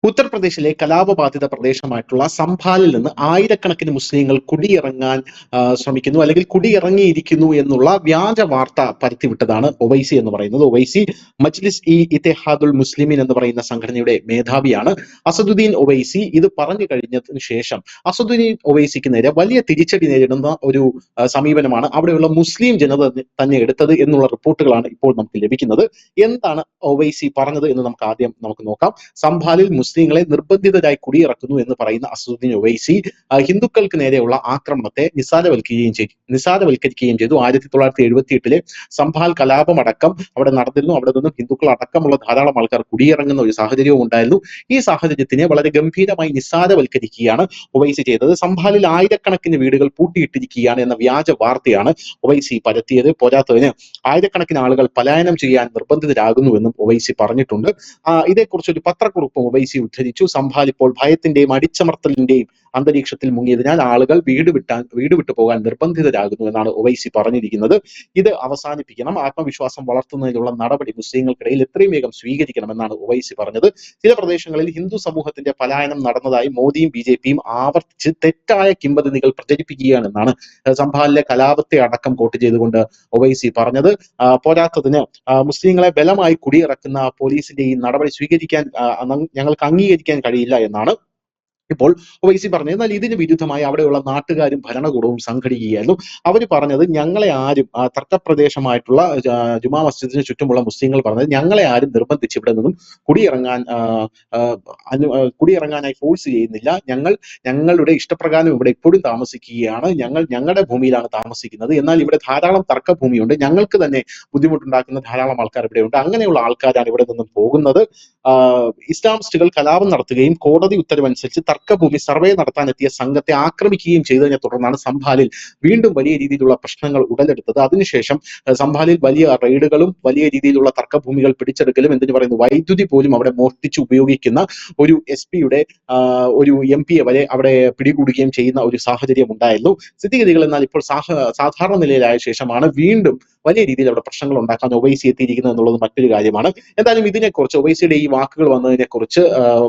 ഉത്തർപ്രദേശിലെ കലാപബാധിത പ്രദേശമായിട്ടുള്ള സംഭാലിൽ നിന്ന് ആയിരക്കണക്കിന് മുസ്ലിങ്ങൾ കുടിയിറങ്ങാൻ ശ്രമിക്കുന്നു, അല്ലെങ്കിൽ കുടിയിറങ്ങിയിരിക്കുന്നു എന്നുള്ള വ്യാജ വാർത്ത പരത്തിവിട്ടതാണ് ഒവൈസി എന്ന് പറയുന്നത്. ഒവൈസി മജ്ലിസ് ഇ ഇത്തിഹാദുൽ മുസ്ലിമീൻ എന്ന് പറയുന്ന സംഘടനയുടെ മേധാവിയാണ്. അസദുദ്ദീൻ ഒവൈസി ഇത് പറഞ്ഞു കഴിഞ്ഞതിന് ശേഷം അസദുദ്ദീൻ ഒവൈസിക്ക് നേരെ വലിയ തിരിച്ചടി നേരിടുന്ന ഒരു സമീപനമാണ് അവിടെയുള്ള മുസ്ലിം ജനത തന്നെ എടുത്തത് എന്നുള്ള റിപ്പോർട്ടുകളാണ് ഇപ്പോൾ നമുക്ക് ലഭിക്കുന്നത്. എന്താണ് ഒവൈസി പറഞ്ഞത് എന്ന് നമുക്ക് നോക്കാം. സംഭാലിൽ മുസ്ലിങ്ങളെ നിർബന്ധിതരായി കുടിയിറക്കുന്നു എന്ന് പറയുന്ന അസദുദ്ദീൻ ഒവൈസി ഹിന്ദുക്കൾക്ക് നേരെയുള്ള ആക്രമണത്തെ നിസാരവൽക്കരിക്കുകയും ചെയ്തു. 1978 സംഭാൽ കലാപമടക്കം അവിടെ നടന്നിരുന്നു. അവിടെ നിന്നും ഹിന്ദുക്കൾ അടക്കമുള്ള ധാരാളം ആൾക്കാർ കുടിയിറങ്ങുന്ന ഒരു സാഹചര്യവും ഉണ്ടായിരുന്നു. ഈ സാഹചര്യത്തിനെ വളരെ ഗംഭീരമായി നിസാരവൽക്കരിക്കുകയാണ് ഒവൈസി ചെയ്തത്. സംഭാലിൽ ആയിരക്കണക്കിന് വീടുകൾ പൂട്ടിയിട്ടിരിക്കുകയാണ് എന്ന വ്യാജ വാർത്തയാണ് ഒവൈസി പരത്തിയത്. പോരാത്തതിന് ആയിരക്കണക്കിന് ആളുകൾ പലായനം ചെയ്യാൻ നിർബന്ധിതരാകുന്നുവെന്നും ഒവൈസി പറഞ്ഞിട്ടുണ്ട്. ഇതേക്കുറിച്ച് ഒരു പത്രക്കുറിപ്പും ഒവൈസി ഉദ്ധരിച്ചു. സംഭാൽ ഇപ്പോൾ ഭയത്തിന്റെയും അടിച്ചമർത്തലിന്റെയും അന്തരീക്ഷത്തിൽ മുങ്ങിയതിനാൽ ആളുകൾ വീട് വിട്ടു പോകാൻ നിർബന്ധിതരാകുന്നു എന്നാണ് ഒവൈസി പറഞ്ഞിരിക്കുന്നത്. ഇത് അവസാനിപ്പിക്കണം, ആത്മവിശ്വാസം വളർത്തുന്നതിനുള്ള നടപടി മുസ്ലിങ്ങൾക്കിടയിൽ എത്രയും വേഗം സ്വീകരിക്കണമെന്നാണ് ഒവൈസി പറഞ്ഞത്. ചില പ്രദേശങ്ങളിൽ ഹിന്ദു സമൂഹത്തിന്റെ പലായനം നടന്നതായി മോദിയും BJPയും ആവർത്തിച്ച് തെറ്റായ കിംവദന്തികൾ പ്രചരിപ്പിക്കുകയാണെന്നാണ് സംഭാലിലെ കലാപത്തെ അടക്കം കോട്ട് ചെയ്തുകൊണ്ട് ഒവൈസി പറഞ്ഞത്. പോരാത്തതിന് മുസ്ലിങ്ങളെ ബലമായി കുടിയിറക്കുന്ന പോലീസിന്റെ ഈ നടപടി സ്വീകരിക്കാൻ ഞങ്ങൾക്ക് അംഗീകരിക്കാൻ കഴിയില്ല എന്നാണ് ഇപ്പോൾ ഒവൈസി പറഞ്ഞത്. എന്നാൽ ഇതിന് വിരുദ്ധമായി അവിടെയുള്ള നാട്ടുകാരും ഭരണകൂടവും സംഘടിക്കുകയായിരുന്നു. അവർ പറഞ്ഞത് ഞങ്ങളെ ആരും തർക്കപ്രദേശമായിട്ടുള്ള ജുമാ മസ്ജിദിന് ചുറ്റുമുള്ള മുസ്ലിങ്ങൾ പറഞ്ഞത് ഞങ്ങളെ ആരും നിർബന്ധിച്ച് ഇവിടെ നിന്നും കുടിയിറങ്ങാനായി ഫോഴ്സ് ചെയ്യുന്നില്ല. ഞങ്ങളുടെ ഇഷ്ടപ്രകാരം ഇവിടെ ഇപ്പോഴും താമസിക്കുകയാണ്. ഞങ്ങളുടെ ഭൂമിയിലാണ് താമസിക്കുന്നത്. എന്നാൽ ഇവിടെ ധാരാളം തർക്കഭൂമിയുണ്ട്. ഞങ്ങൾക്ക് തന്നെ ബുദ്ധിമുട്ടുണ്ടാക്കുന്ന ധാരാളം ആൾക്കാർ ഇവിടെയുണ്ട്. അങ്ങനെയുള്ള ആൾക്കാരാണ് ഇവിടെ നിന്നും പോകുന്നത്. ഇസ്ലാമിസ്റ്റുകൾ കലാപം നടത്തുകയും കോടതി ഉത്തരവനുസരിച്ച് തർക്കഭൂമി സർവേ നടത്താനെത്തിയ സംഘത്തെ ആക്രമിക്കുകയും ചെയ്തതിനെ തുടർന്നാണ് സംഭാലിൽ വീണ്ടും വലിയ രീതിയിലുള്ള പ്രശ്നങ്ങൾ ഉടലെടുത്തത്. അതിനുശേഷം സംഭാലിൽ വലിയ റെയ്ഡുകളും വലിയ രീതിയിലുള്ള തർക്കഭൂമികൾ പിടിച്ചെടുക്കലും, എന്തിനു പറയുന്നു, വൈദ്യുതി പോലും അവിടെ മോഷ്ടിച്ച് ഉപയോഗിക്കുന്ന ഒരു SP-യുടെ ഒരു MP-യെ വരെ അവിടെ പിടികൂടുകയും ചെയ്യുന്ന ഒരു സാഹചര്യം ഉണ്ടായിരുന്നു. സ്ഥിതിഗതികൾ എന്നാൽ ഇപ്പോൾ സാധാരണ നിലയിലായ ശേഷമാണ് വീണ്ടും വലിയ രീതിയിൽ അവിടെ പ്രശ്നങ്ങൾ ഉണ്ടാക്കാൻ ഒവൈസി എത്തിയിരിക്കുന്നത് എന്നുള്ളത് മറ്റൊരു കാര്യമാണ്. എന്തായാലും ഇതിനെക്കുറിച്ച് ഒവൈസിയുടെ ഈ വാക്കുകൾ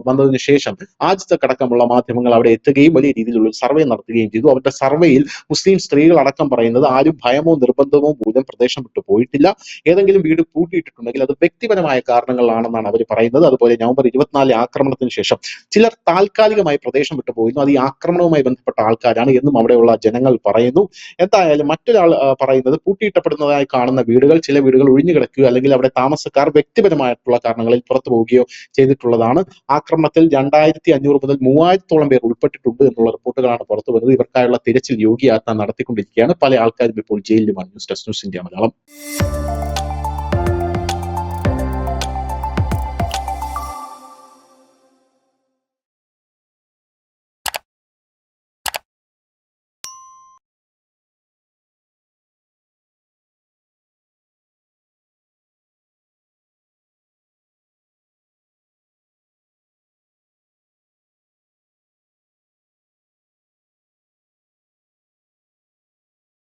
വന്നതിന് ശേഷം ആദ്യത്തക്കടക്കമുള്ള മാധ്യമങ്ങൾ അവിടെ എത്തുകയും വലിയ രീതിയിലുള്ള സർവേ നടത്തുകയും ചെയ്തു. അവരുടെ സർവേയിൽ മുസ്ലിം സ്ത്രീകൾ അടക്കം പറയുന്നത് ആരും ഭയമോ നിർബന്ധമോ മൂലം പ്രദേശം വിട്ടു പോയിട്ടില്ല. ഏതെങ്കിലും വീട് പൂട്ടിയിട്ടിട്ടുണ്ടെങ്കിൽ അത് വ്യക്തിപരമായ കാരണങ്ങളാണെന്നാണ് അവർ പറയുന്നത്. അതുപോലെ നവംബർ 24 ആക്രമണത്തിന് ശേഷം ചിലർ താൽക്കാലികമായി പ്രദേശം വിട്ടു പോയിരുന്നു. അത് ഈ ആക്രമണവുമായി ബന്ധപ്പെട്ട ആൾക്കാരാണ് എന്നും അവിടെയുള്ള ജനങ്ങൾ പറയുന്നു. എന്തായാലും മറ്റൊരാൾ പറയുന്നത് പൂട്ടിയിട്ടപ്പെടുന്നതായി കാണുന്ന വീടുകൾ, ചില വീടുകൾ ഒഴിഞ്ഞു കിടക്കുകയോ അല്ലെങ്കിൽ അവിടെ താമസക്കാർ വ്യക്തിപരമായിട്ടുള്ള കാരണങ്ങളിൽ പുറത്തു പോവുകയോ ചെയ്തിട്ടുള്ളതാണ്. ആക്രമണത്തിൽ 2500 മുതൽ 3000-ഓളം പേർ ഉൾപ്പെട്ടിട്ടുണ്ട് എന്നുള്ള റിപ്പോർട്ടുകളാണ് പുറത്തു വരുന്നത്. ഇവർക്കായുള്ള തിരച്ചിൽ യോഗി ആദിത്യനാഥ് നടത്തിക്കൊണ്ടിരിക്കുകയാണ്. പല ആൾക്കാരും ഇപ്പോൾ ജയിലിലുമാണ്. News desk news India Malayalam.